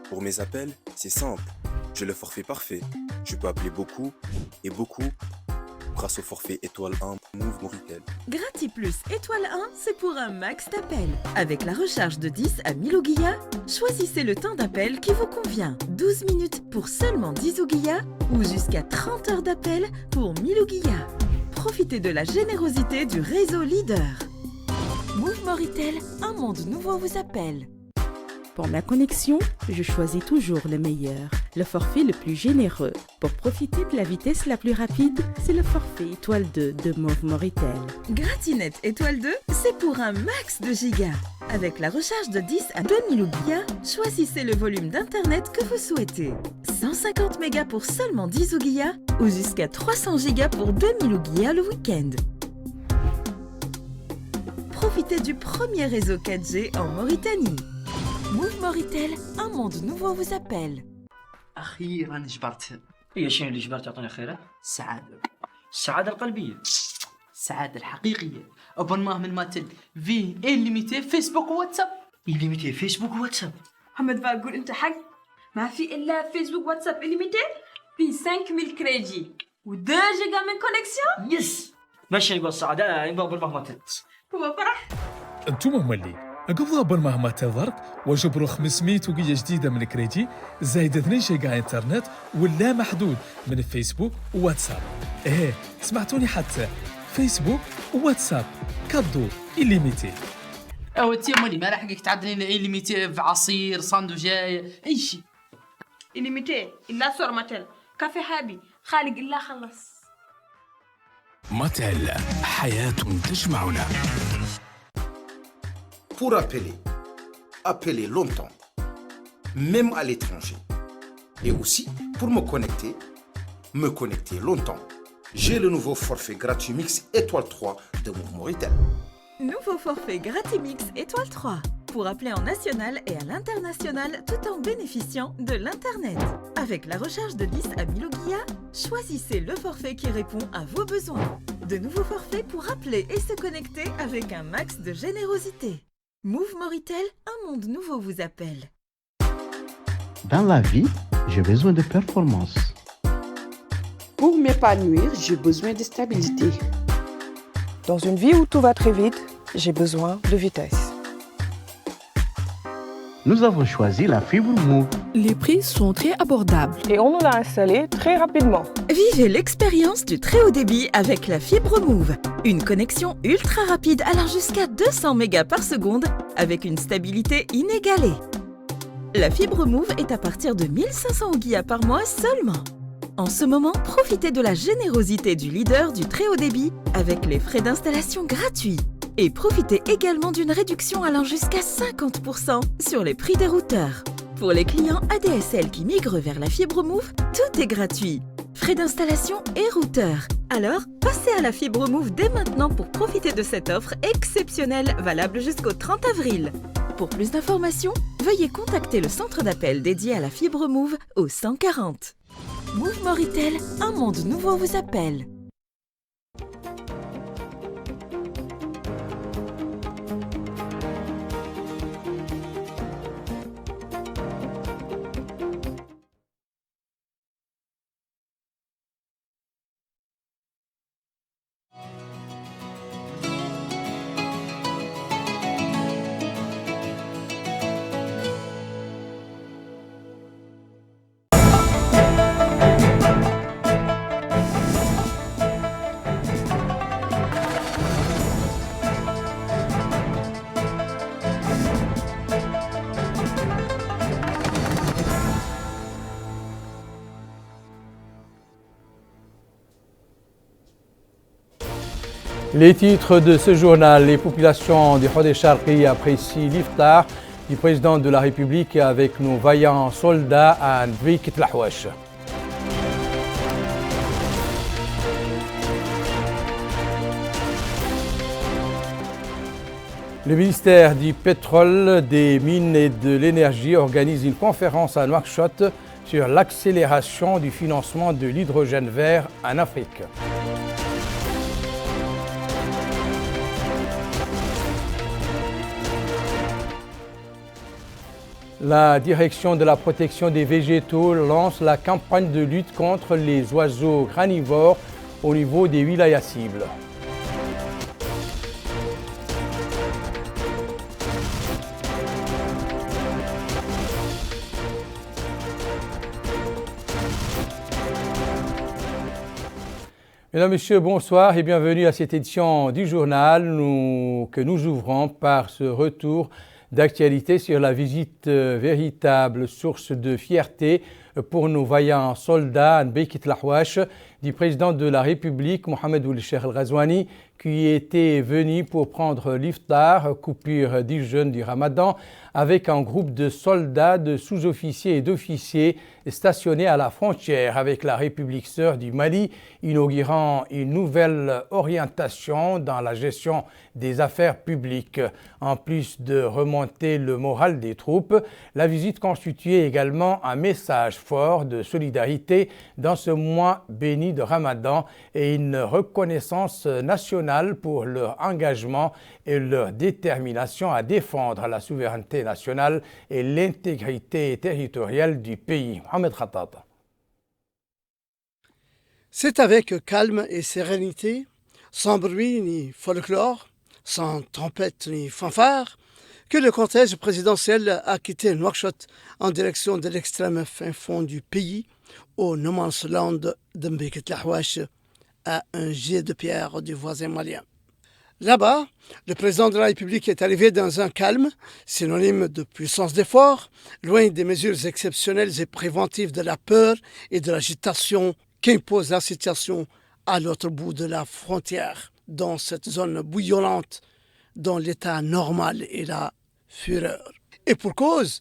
Pour mes appels, c'est simple. J'ai le forfait parfait. Je peux appeler beaucoup et beaucoup grâce au forfait étoile 1 Move Moritel. Grati Plus étoile 1, c'est pour un max d'appels. Avec la recharge de 10 à 1000 Ouguiya, choisissez le temps d'appel qui vous convient. 12 minutes pour seulement 10 Ouguiya ou jusqu'à 30 heures d'appel pour 1000 Ouguiya. Profitez de la générosité du réseau leader. Move Moritel, un monde nouveau vous appelle. Pour ma connexion, je choisis toujours le meilleur, le forfait le plus généreux. Pour profiter de la vitesse la plus rapide, c'est le forfait étoile 2 de Move Moritel. Gratinet étoile 2, c'est pour un max de gigas. Avec la recharge de 10 à 2000 Ouguiya, choisissez le volume d'internet que vous souhaitez. 150 mégas pour seulement 10 Ouguiya ou jusqu'à 300 gigas pour 2000 Ouguiya le week-end. Profitez du premier réseau 4G en Mauritanie. Move Moritel, un monde nouveau vous appelle. أخيراً جبرت. هي شنو اللي جبرت تعطيني خيره؟ السعادة. السعادة القلبية. السعادة الحقيقية. أبونماه من ماتل في إليميتي فيسبوك وواتساب. إليميتي فيسبوك وواتساب. محمد بقول أنت حق ما في إلا فيسبوك واتساب إليميتي في 5000 كريدي و 2 جيجا من كونيكسيون. يس. ماشي يبغى السعادة يبغى بالمهمة. هو فرح. انتم مولي قبضوا بالمهمة تضرق وجبروا 500 وقية جديدة من الكريدي زايد 2 جيجا انترنت ولا محدود من الفيسبوك وواتساب. ايه سمعتوني حتى فيسبوك وواتساب كادو إليميتي. أو تي مالي ما راح تعدني إليميتي في عصير صندوجاية أي شيء. إليميتي إلا صور ماتل كافي حابي خالق إلا خلص. ماتل حياة تجمعنا. Pour appeler, appeler longtemps, même à l'étranger. Et aussi, pour me connecter longtemps. J'ai le nouveau forfait gratuit mix étoile 3 de Move Moritel. Nouveau forfait Gratimix étoile 3 pour appeler en national et à l'international tout en bénéficiant de l'Internet. Avec la recharge de 10 à 1000 Ouguiya, choisissez le forfait qui répond à vos besoins. De nouveaux forfaits pour appeler et se connecter avec un max de générosité. Move Moritel, un monde nouveau vous appelle. Dans la vie, j'ai besoin de performance. Pour m'épanouir, j'ai besoin de stabilité. Dans une vie où tout va très vite, j'ai besoin de vitesse. Nous avons choisi la fibre Move. Les prix sont très abordables. Et on nous l'a installé très rapidement. Vivez l'expérience du très haut débit avec la fibre Move. Une connexion ultra rapide allant jusqu'à 200 mégas par seconde avec une stabilité inégalée. La fibre Move est à partir de 1500 Ouguiya par mois seulement. En ce moment, profitez de la générosité du leader du très haut débit avec les frais d'installation gratuits. Et profitez également d'une réduction allant jusqu'à 50% sur les prix des routeurs. Pour les clients ADSL qui migrent vers la fibre Move, tout est gratuit. Frais d'installation et routeur. Alors, passez à la fibre Move dès maintenant pour profiter de cette offre exceptionnelle valable jusqu'au 30 avril. Pour plus d'informations, veuillez contacter le centre d'appel dédié à la fibre Move au 140. Move Moritel, un monde nouveau vous appelle. Les titres de ce journal, les populations du Hodeï Charqi apprécient l'iftar du président de la République avec nos vaillants soldats à Nbrik Tlahouach. Le ministère du Pétrole, des Mines et de l'Énergie organise une conférence à Nouakchott sur l'accélération du financement de l'hydrogène vert en Afrique. La direction de la protection des végétaux lance la campagne de lutte contre les oiseaux granivores au niveau des wilayas cibles. Mesdames, Messieurs, bonsoir et bienvenue à cette édition du journal que nous ouvrons par ce retour d'actualité sur la visite véritable source de fierté pour nos vaillants soldats Nbeikit Lahouache du président de la République, Mohamed Ould Cheikh El Ghazouani, qui était venu pour prendre l'iftar, coupure du jeûne du Ramadan, avec un groupe de soldats, de sous-officiers et d'officiers stationnés à la frontière avec la République sœur du Mali, inaugurant une nouvelle orientation dans la gestion des affaires publiques. En plus de remonter le moral des troupes, la visite constituait également un message fort de solidarité dans ce mois béni de Ramadan et une reconnaissance nationale pour leur engagement et leur détermination à défendre la souveraineté nationale et l'intégrité territoriale du pays. Mohamed Khattab. C'est avec calme et sérénité, sans bruit ni folklore, sans trompette ni fanfare, que le cortège présidentiel a quitté Nouakchott en direction de l'extrême fin fond du pays, au No Man's Land de Nbeikit Lahouache, à un jet de pierre du voisin malien. Là-bas, le président de la République est arrivé dans un calme, synonyme de puissance d'effort, loin des mesures exceptionnelles et préventives de la peur et de l'agitation qu'impose la situation à l'autre bout de la frontière, dans cette zone bouillonnante dont l'état normal est la fureur. Et pour cause,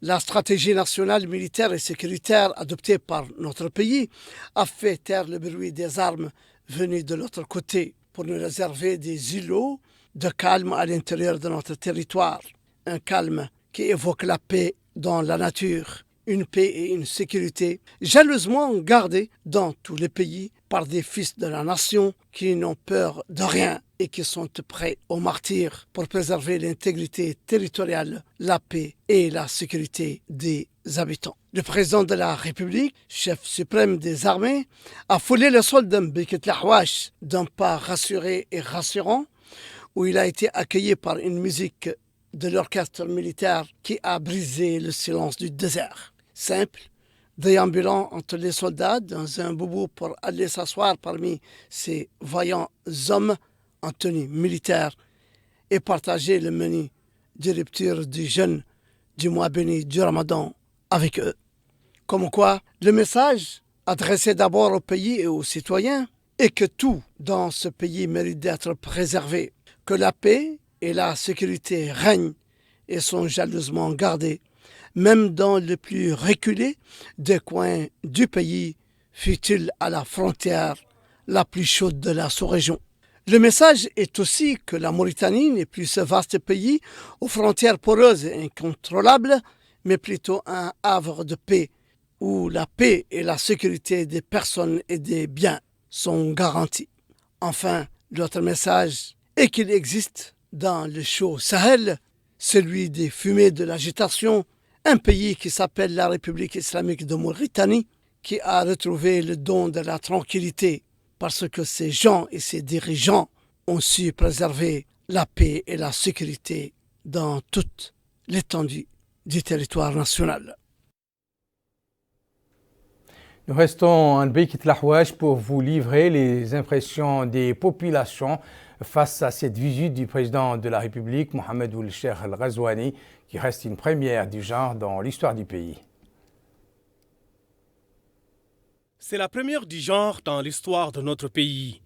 la stratégie nationale militaire et sécuritaire adoptée par notre pays a fait taire le bruit des armes venues de l'autre côté pour nous réserver des îlots de calme à l'intérieur de notre territoire. Un calme qui évoque la paix dans la nature, une paix et une sécurité jalousement gardées dans tous les pays par des fils de la nation qui n'ont peur de rien et qui sont prêts au martyre pour préserver l'intégrité territoriale, la paix et la sécurité des habitants. Le président de la République, chef suprême des armées, a foulé le sol de Nbeikit Lahouache d'un pas rassuré et rassurant, où il a été accueilli par une musique de l'orchestre militaire qui a brisé le silence du désert. Simple, déambulant entre les soldats dans un boubou pour aller s'asseoir parmi ces vaillants hommes en tenue militaire et partager le menu de rupture du jeûne du mois béni du Ramadan avec eux. Comme quoi, le message adressé d'abord au pays et aux citoyens est que tout dans ce pays mérite d'être préservé, que la paix et la sécurité règnent et sont jalousement gardées, même dans le plus reculé des coins du pays, fût-il à la frontière la plus chaude de la sous-région. Le message est aussi que la Mauritanie n'est plus ce vaste pays aux frontières poreuses et incontrôlables, mais plutôt un havre de paix, où la paix et la sécurité des personnes et des biens sont garanties. Enfin, l'autre message est qu'il existe dans le chaud Sahel, celui des fumées de l'agitation, un pays qui s'appelle la République islamique de Mauritanie, qui a retrouvé le don de la tranquillité parce que ses gens et ses dirigeants ont su préserver la paix et la sécurité dans toute l'étendue du territoire national. Nous restons à Nbeikit Lahouache pour vous livrer les impressions des populations face à cette visite du président de la République, Mohamed Ould Cheikh El Ghazouani, qui reste une première du genre dans l'histoire du pays. C'est la première du genre dans l'histoire de notre pays.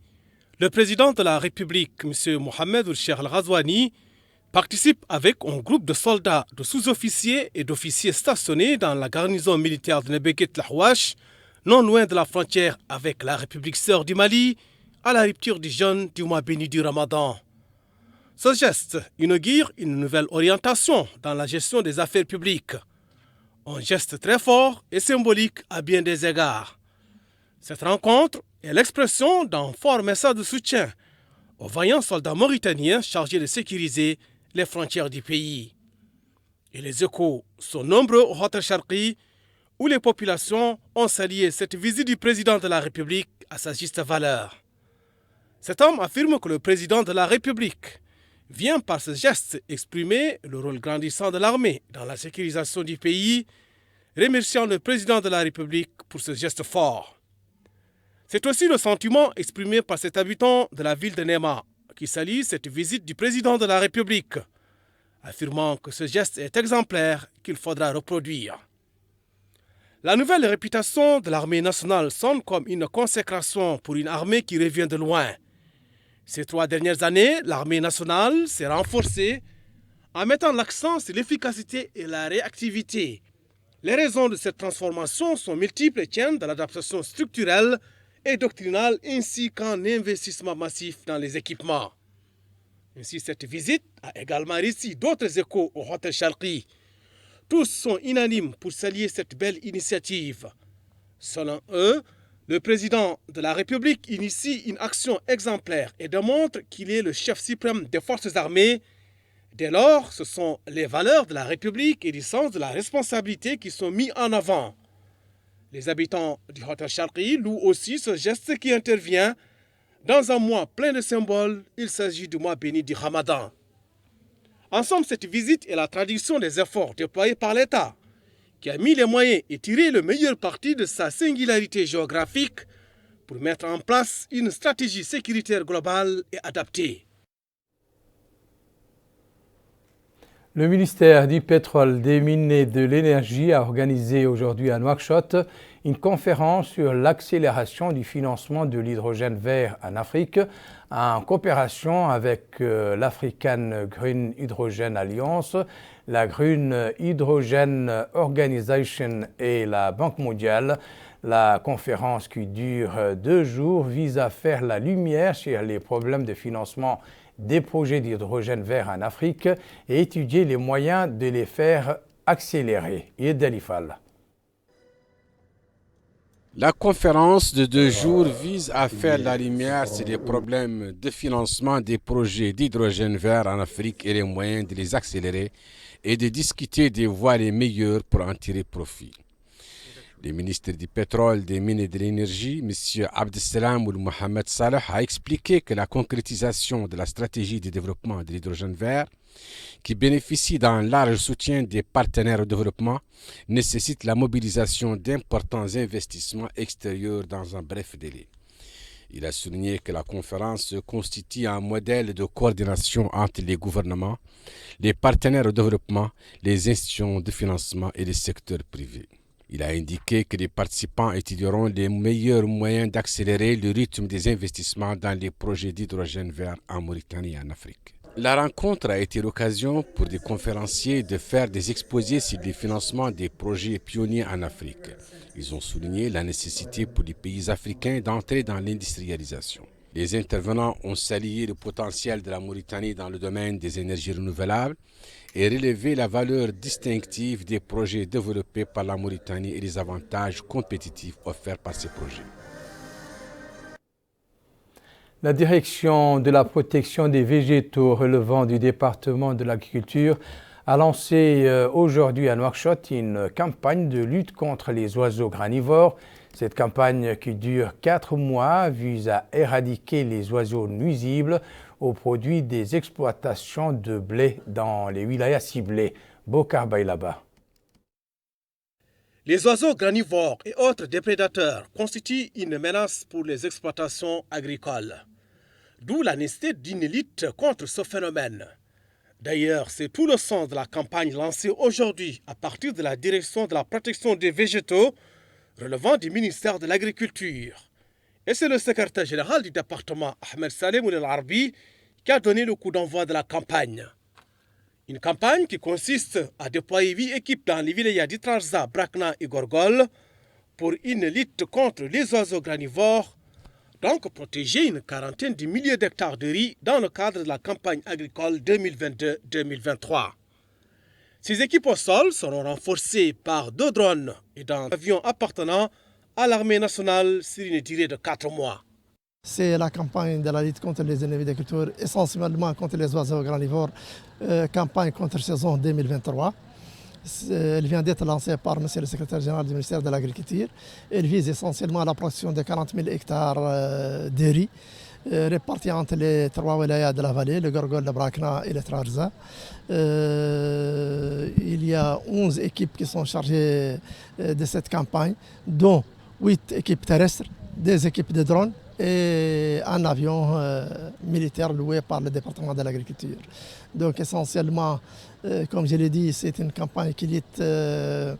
Le président de la République, M. Mohamed Ould Cheikh El Ghazouani, participe avec un groupe de soldats, de sous-officiers et d'officiers stationnés dans la garnison militaire de Nbeikit Lahouache, non loin de la frontière avec la République sœur du Mali, à la rupture du jeûne du mois béni du Ramadan. Ce geste inaugure une nouvelle orientation dans la gestion des affaires publiques. Un geste très fort et symbolique à bien des égards. Cette rencontre est l'expression d'un fort message de soutien aux vaillants soldats mauritaniens chargés de sécuriser les frontières du pays. Et les échos sont nombreux au Hôtel Sharqi, où les populations ont salué cette visite du président de la République à sa juste valeur. Cet homme affirme que le président de la République vient par ce geste exprimer le rôle grandissant de l'armée dans la sécurisation du pays, remerciant le président de la République pour ce geste fort. C'est aussi le sentiment exprimé par cet habitant de la ville de Nema qui salue cette visite du président de la République, affirmant que ce geste est exemplaire qu'il faudra reproduire. La nouvelle réputation de l'armée nationale sonne comme une consécration pour une armée qui revient de loin. Ces 3 dernières années, l'armée nationale s'est renforcée en mettant l'accent sur l'efficacité et la réactivité. Les raisons de cette transformation sont multiples et tiennent de l'adaptation structurelle et doctrinale ainsi qu'un investissement massif dans les équipements. Ainsi, cette visite a également reçu d'autres échos au Hôtel Sharqi. Tous sont unanimes pour saluer cette belle initiative. Selon eux, le président de la République initie une action exemplaire et démontre qu'il est le chef suprême des forces armées. Dès lors, ce sont les valeurs de la République et du sens de la responsabilité qui sont mis en avant. Les habitants du Hôtel Sharqi louent aussi ce geste qui intervient dans un mois plein de symboles. Il s'agit du mois béni du Ramadan. En somme, cette visite est la traduction des efforts déployés par l'État, qui a mis les moyens et tiré le meilleur parti de sa singularité géographique pour mettre en place une stratégie sécuritaire globale et adaptée. Le ministère du Pétrole, des Mines et de l'Énergie a organisé aujourd'hui à Nouakchott une conférence sur l'accélération du financement de l'hydrogène vert en Afrique en coopération avec l'African Green Hydrogen Alliance, la Green Hydrogen Organization et la Banque mondiale. La conférence qui dure 2 jours vise à faire la lumière sur les problèmes de financement des projets d'hydrogène vert en Afrique et étudier les moyens de les faire accélérer. Yed Alifal. La conférence de 2 jours vise à faire la lumière sur les problèmes de financement des projets d'hydrogène vert en Afrique et les moyens de les accélérer et de discuter des voies les meilleures pour en tirer profit. Le ministre du Pétrole, des Mines et de l'Énergie, M. Abdeslam Ould Mohamed Saleh, a expliqué que la concrétisation de la stratégie de développement de l'hydrogène vert, qui bénéficie d'un large soutien des partenaires au développement, nécessite la mobilisation d'importants investissements extérieurs dans un bref délai. Il a souligné que la conférence constitue un modèle de coordination entre les gouvernements, les partenaires au développement, les institutions de financement et le secteur privé. Il a indiqué que les participants étudieront les meilleurs moyens d'accélérer le rythme des investissements dans les projets d'hydrogène vert en Mauritanie et en Afrique. La rencontre a été l'occasion pour des conférenciers de faire des exposés sur le financement des projets pionniers en Afrique. Ils ont souligné la nécessité pour les pays africains d'entrer dans l'industrialisation. Les intervenants ont salué le potentiel de la Mauritanie dans le domaine des énergies renouvelables et relevé la valeur distinctive des projets développés par la Mauritanie et les avantages compétitifs offerts par ces projets. La direction de la protection des végétaux relevant du département de l'agriculture a lancé aujourd'hui à Nouakchott une campagne de lutte contre les oiseaux granivores. Cette campagne qui dure 4 mois vise à éradiquer les oiseaux nuisibles aux produits des exploitations de blé dans les wilayas ciblées. Bokar Baylaba. Les oiseaux granivores et autres déprédateurs constituent une menace pour les exploitations agricoles. D'où la nécessité d'une lutte contre ce phénomène. D'ailleurs, c'est tout le sens de la campagne lancée aujourd'hui à partir de la direction de la protection des végétaux relevant du ministère de l'Agriculture. Et c'est le secrétaire général du département, Ahmed Salem Ould El-Arbi, qui a donné le coup d'envoi de la campagne. Une campagne qui consiste à déployer 8 équipes dans les vilayas d'Itrarza, Brakna et Gorgol pour une lutte contre les oiseaux granivores, donc protéger une quarantaine de milliers d'hectares de riz dans le cadre de la campagne agricole 2022-2023. Ces équipes au sol seront renforcées par 2 drones et d'un avion appartenant à l'armée nationale sur une durée de 4 mois. C'est la campagne de la lutte contre les ennemis d'agriculture, essentiellement contre les oiseaux granivores, campagne contre saison 2023. Elle vient d'être lancée par M. le secrétaire général du ministère de l'Agriculture. Elle vise essentiellement la production de 40 000 hectares de riz répartis entre les 3 wilayas de la vallée, le Gorgol, le Brakna et le Trarza. Il y a 11 équipes qui sont chargées de cette campagne, dont 8 équipes terrestres, 2 équipes de drones et un avion militaire loué par le département de l'agriculture. Donc essentiellement, comme je l'ai dit, c'est une campagne qui lutte de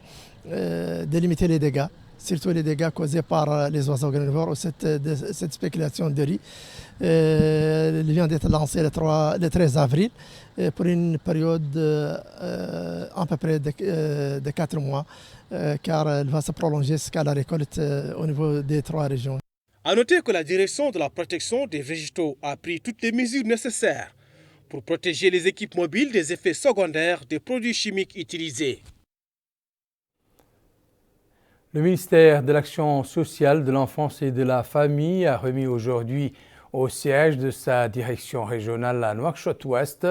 limiter les dégâts, surtout les dégâts causés par les oiseaux granivores ou cette spéculation de riz. Elle vient d'être lancée le 13 avril pour une période à peu près de 4 mois, car elle va se prolonger jusqu'à la récolte au niveau des 3 régions. A noter que la direction de la protection des végétaux a pris toutes les mesures nécessaires pour protéger les équipes mobiles des effets secondaires des produits chimiques utilisés. Le ministère de l'Action sociale, de l'enfance et de la famille a remis aujourd'hui au siège de sa direction régionale à Nouakchott-Ouest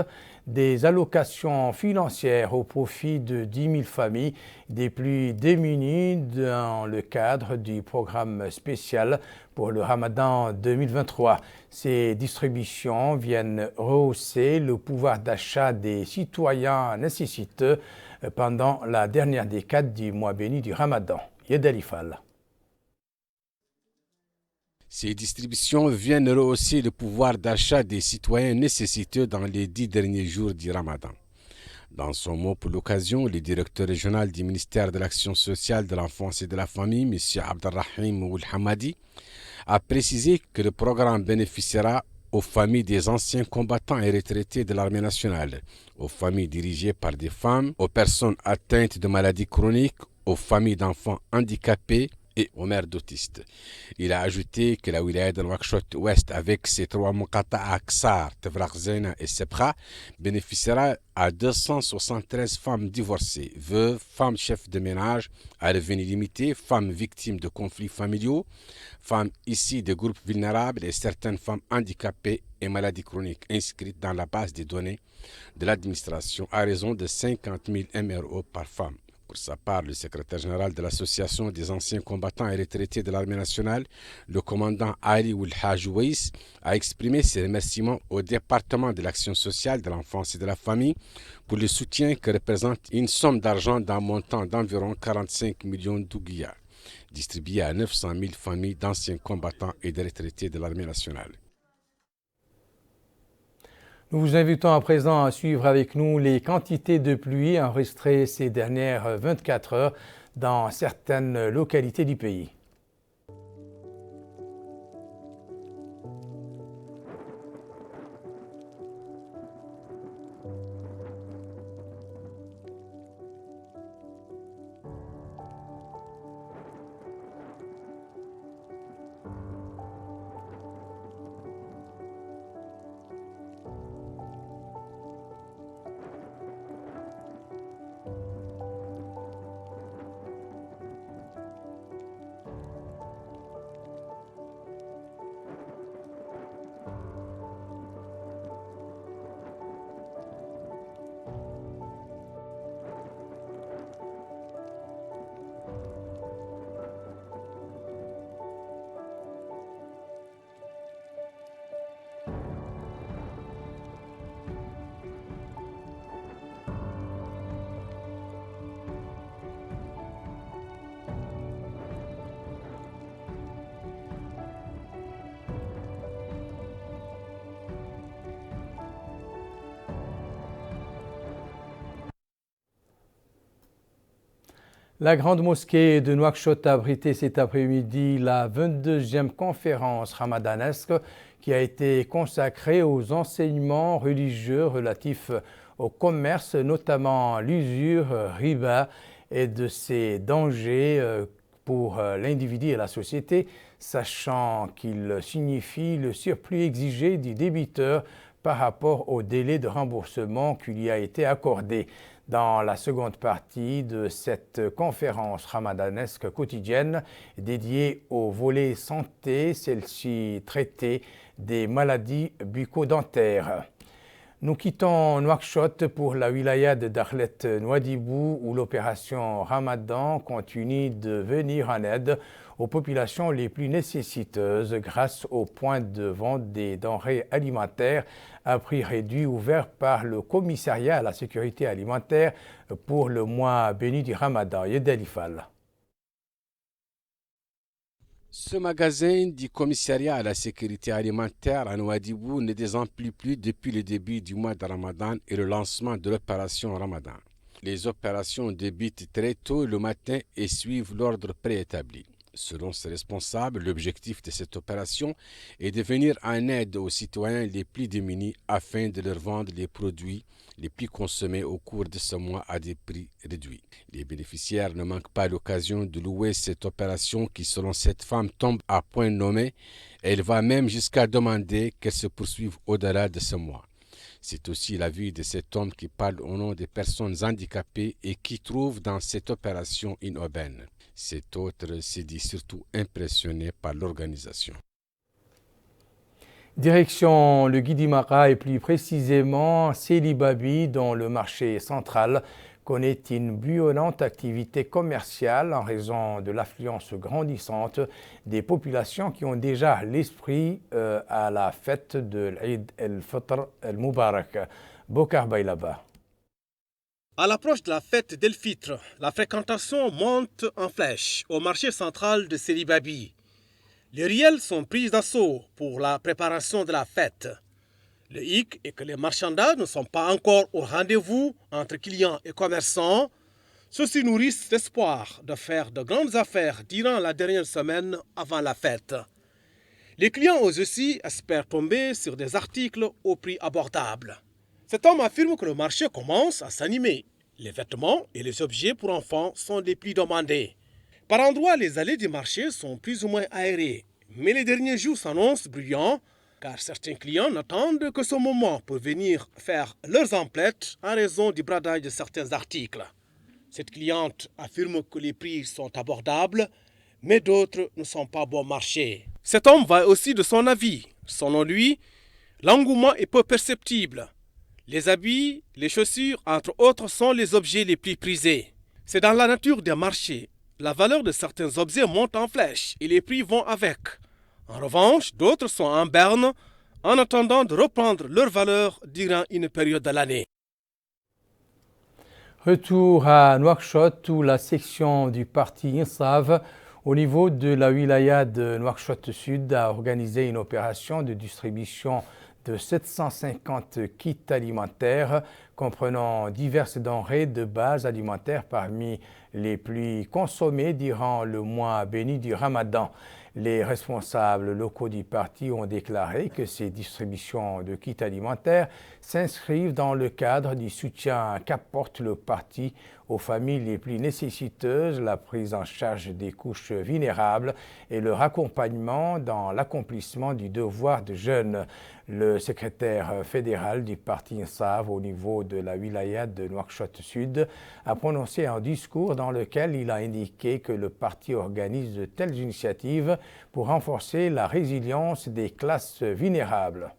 des allocations financières au profit de 10 000 familles des plus démunies dans le cadre du programme spécial pour le Ramadan 2023. Ces distributions viennent rehausser le pouvoir d'achat des citoyens nécessiteux pendant la dernière décade du mois béni du Ramadan. Yedalifal. Ces distributions viennent rehausser le pouvoir d'achat des citoyens nécessiteux dans les 10 derniers jours du Ramadan. Dans son mot pour l'occasion, le directeur régional du ministère de l'Action sociale, de l'enfance et de la famille, M. Abdelrahim Oulhamadi, a précisé que le programme bénéficiera aux familles des anciens combattants et retraités de l'armée nationale, aux familles dirigées par des femmes, aux personnes atteintes de maladies chroniques, aux familles d'enfants handicapés et aux mères d'autistes. Il a ajouté que la wilaya de Nouakchott-Ouest, avec ses 3 Mouqata'a Aksar, Tefrakh Zena et Sebra, bénéficiera à 273 femmes divorcées, veuves, femmes chefs de ménage à revenu limité, femmes victimes de conflits familiaux, femmes issues de groupes vulnérables et certaines femmes handicapées et maladies chroniques inscrites dans la base des données de l'administration à raison de 50 000 MRO par femme. Pour sa part, le secrétaire général de l'Association des anciens combattants et retraités de l'armée nationale, le commandant Ali Oulhaj Ouais, a exprimé ses remerciements au département de l'action sociale, de l'enfance et de la famille pour le soutien que représente une somme d'argent d'un montant d'environ 45 millions d'ouguiyas, distribués à 900 000 familles d'anciens combattants et de retraités de l'armée nationale. Nous vous invitons à présent à suivre avec nous les quantités de pluie enregistrées ces dernières 24 heures dans certaines localités du pays. La Grande Mosquée de Nouakchott a abrité cet après-midi la 22e conférence ramadanesque qui a été consacrée aux enseignements religieux relatifs au commerce, notamment l'usure, riba et de ses dangers pour l'individu et la société, sachant qu'il signifie le surplus exigé du débiteur par rapport au délai de remboursement qui lui a été accordé. Dans la seconde partie de cette conférence ramadanesque quotidienne dédiée au volet santé, celle-ci traitait des maladies bucco-dentaires. Nous quittons Nouakchott pour la wilaya de Dakhlet Nouadhibou où l'opération Ramadan continue de venir en aide aux populations les plus nécessiteuses grâce au point de vente des denrées alimentaires à prix réduit ouvert par le commissariat à la sécurité alimentaire pour le mois béni du Ramadan. Yedelifal. Ce magasin du commissariat à la sécurité alimentaire à Nouadhibou ne désemplit plus depuis le début du mois de Ramadan et le lancement de l'opération Ramadan. Les opérations débutent très tôt le matin et suivent l'ordre préétabli. Selon ses responsables, l'objectif de cette opération est de venir en aide aux citoyens les plus démunis afin de leur vendre les produits les plus consommés au cours de ce mois à des prix réduits. Les bénéficiaires ne manquent pas l'occasion de louer cette opération qui, selon cette femme, tombe à point nommé. Elle va même jusqu'à demander qu'elle se poursuive au-delà de ce mois. C'est aussi l'avis de cet homme qui parle au nom des personnes handicapées et qui trouve dans cette opération une aubaine. Cet autre s'est dit surtout impressionné par l'organisation. Direction le Guidimara et plus précisément Selibabi dont le marché central connaît une bouillonnante activité commerciale en raison de l'affluence grandissante des populations qui ont déjà l'esprit à la fête de l'Eid el-Fitr el-Mubarak. Bokar Baylaba. À l'approche de la fête d'El-Fitr, la fréquentation monte en flèche au marché central de Selibabi. Les riels sont pris d'assaut pour la préparation de la fête. Le hic est que les marchandages ne sont pas encore au rendez-vous entre clients et commerçants. Ceux-ci nourrissent l'espoir de faire de grandes affaires durant la dernière semaine avant la fête. Les clients eux aussi espèrent tomber sur des articles au prix abordable. Cet homme affirme que le marché commence à s'animer. Les vêtements et les objets pour enfants sont les plus demandés. Par endroits, les allées du marché sont plus ou moins aérées. Mais les derniers jours s'annoncent bruyants, car certains clients n'attendent que ce moment pour venir faire leurs emplettes en raison du bradage de certains articles. Cette cliente affirme que les prix sont abordables, mais d'autres ne sont pas bon marché. Cet homme va aussi de son avis. Selon lui, l'engouement est peu perceptible. Les habits, les chaussures, entre autres, sont les objets les plus prisés. C'est dans la nature des marchés. La valeur de certains objets monte en flèche et les prix vont avec. En revanche, d'autres sont en berne en attendant de reprendre leur valeur durant une période de l'année. Retour à Nouakchott où la section du parti INSAV au niveau de la wilaya de Nouakchott Sud a organisé une opération de distribution de 750 kits alimentaires comprenant diverses denrées de base alimentaires parmi les plus consommées durant le mois béni du Ramadan. Les responsables locaux du parti ont déclaré que ces distributions de kits alimentaires s'inscrivent dans le cadre du soutien qu'apporte le parti aux familles les plus nécessiteuses, la prise en charge des couches vulnérables et leur accompagnement dans l'accomplissement du devoir de jeûne. Le secrétaire fédéral du parti INSAV au niveau de la wilaya de Nouakchott Sud a prononcé un discours dans lequel il a indiqué que le parti organise de telles initiatives pour renforcer la résilience des classes vulnérables.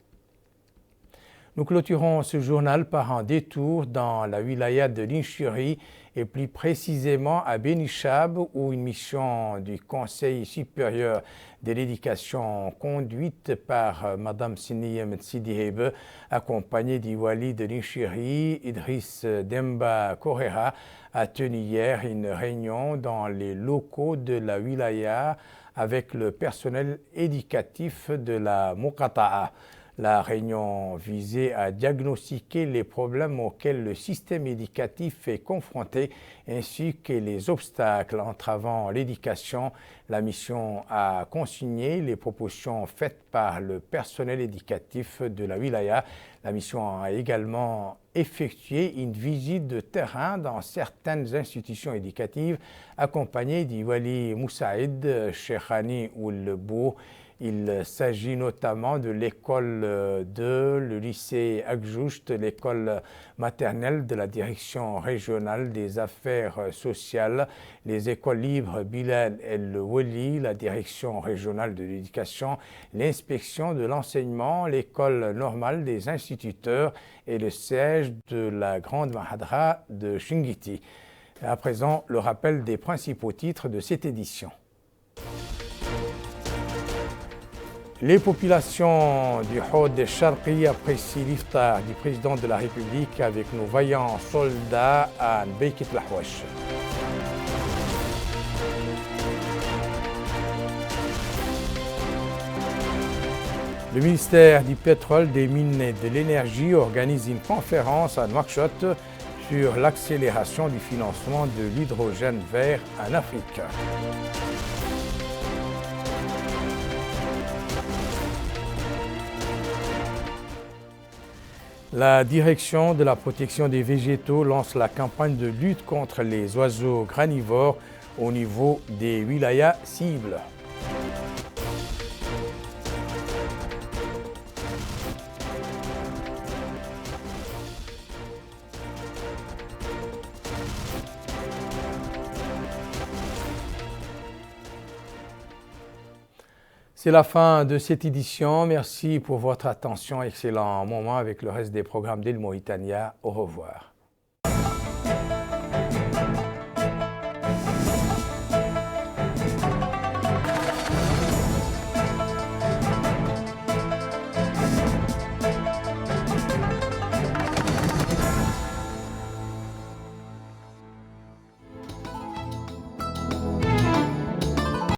Nous clôturons ce journal par un détour dans la wilaya de Linchuri et plus précisément à Benichab où une mission du Conseil supérieur de l'éducation conduite par Mme Siniyem Tsidihebe, accompagnée du wali de Linchuri, Idriss Demba Korera, a tenu hier une réunion dans les locaux de la wilaya avec le personnel éducatif de la Muqata'a. La réunion visait à diagnostiquer les problèmes auxquels le système éducatif est confronté ainsi que les obstacles entravant l'éducation. La mission a consigné les propositions faites par le personnel éducatif de la wilaya. La mission a également effectué une visite de terrain dans certaines institutions éducatives accompagnée du wali Moussaïd Cheikhani Oulbou Il s'agit notamment de l'école 2, le lycée Agjoust, l'école maternelle de la direction régionale des affaires sociales, les écoles libres Bilal El Wali, la direction régionale de l'éducation, l'inspection de l'enseignement, l'école normale des instituteurs et le siège de la grande Mahadra de Shingiti. À présent, le rappel des principaux titres de cette édition. Les populations du Houd Sharqi apprécient l'iftar du président de la République avec nos vaillants soldats à Nbeikit Lahwash. Le ministère du pétrole, des mines et de l'énergie organise une conférence à Nouakchott sur l'accélération du financement de l'hydrogène vert en Afrique. La direction de la protection des végétaux lance la campagne de lutte contre les oiseaux granivores au niveau des wilayas cibles. C'est la fin de cette édition. Merci pour votre attention. Excellent moment avec le reste des programmes d'El Mauritania. Au revoir.